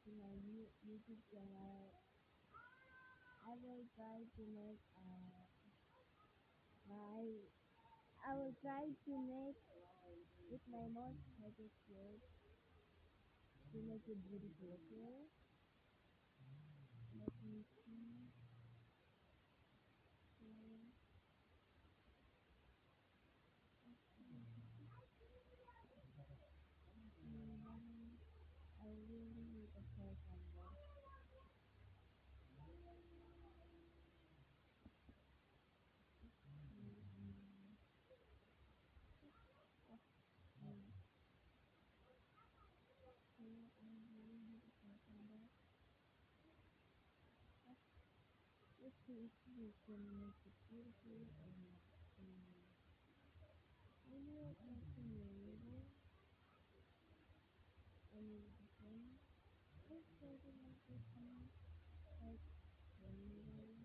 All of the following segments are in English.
to my new YouTube channel. I will try to make my I will try to make with my most hardest work to make it beautiful. Okay, let me see. Okay. I really need a cell camera. Mm, mm, I really need a cell camera. Let's see if we can make it beautiful or not. Maybe like something rainbow. I mean, different. Let's try to make it like rainbow.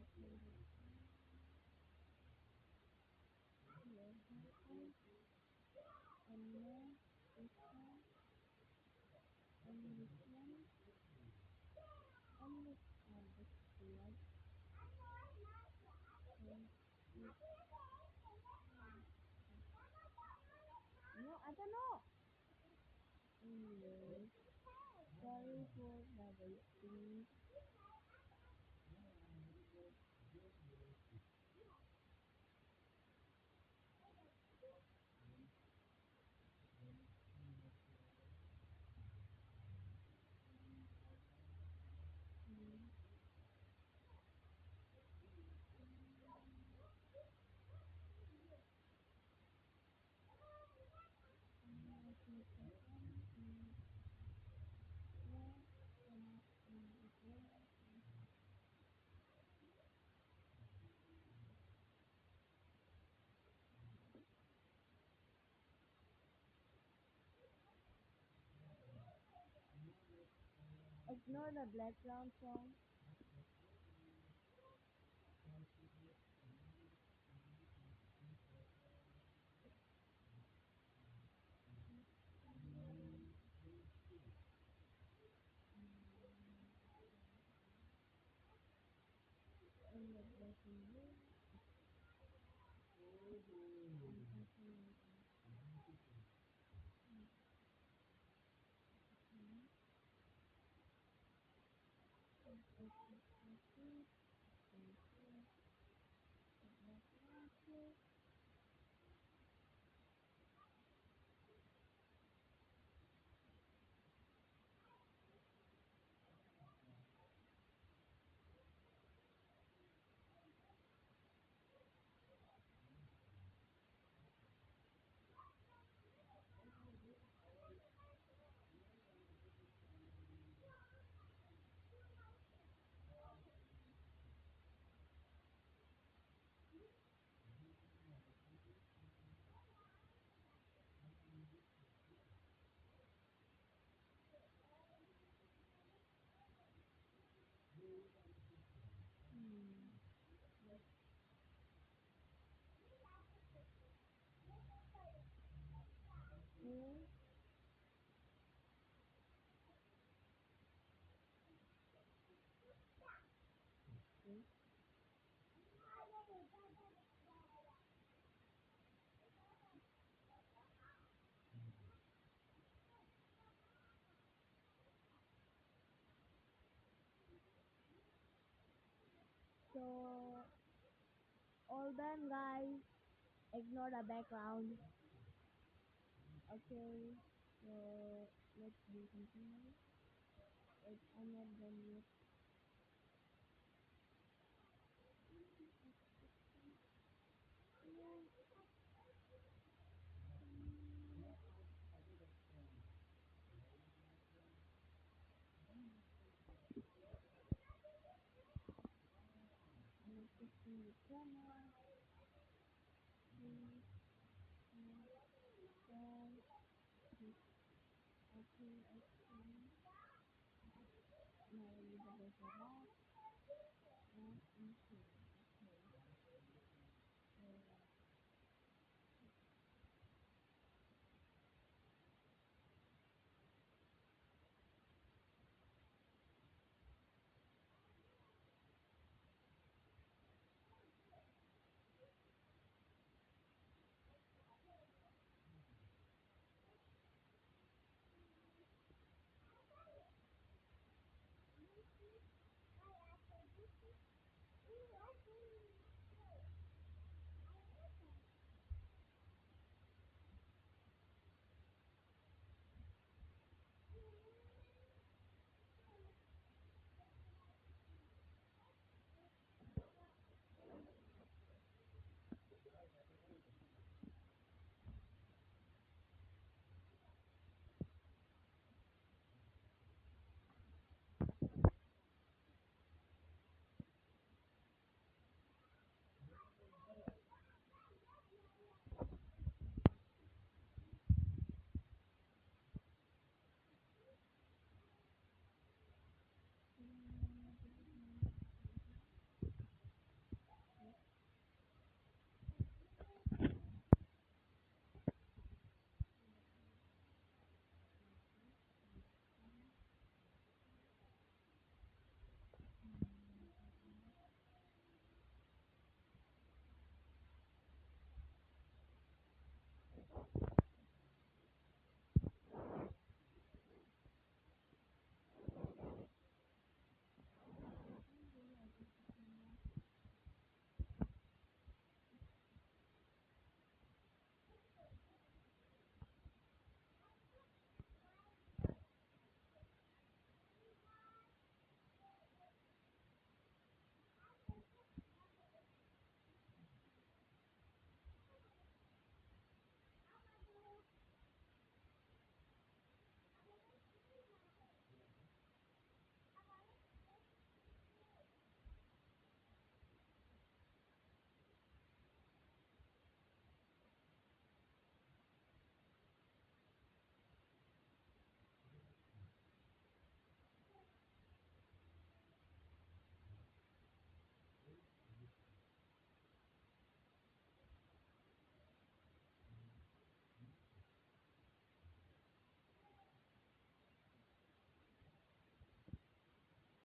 Okay, here, highlight, and then this one, and this one, and let's add this blood, and this. No, I don't know. Anyway, sorry for the Ignore the background song. And the background room. Hmm. Okay. Okay. So all done, guys. Ignore the background. Okay. So let's do something else. Wait, I'm not done yet. I'm fixing the camera. Three, four, five, six. Okay, okay. Now we need the background. And okay. Okay. So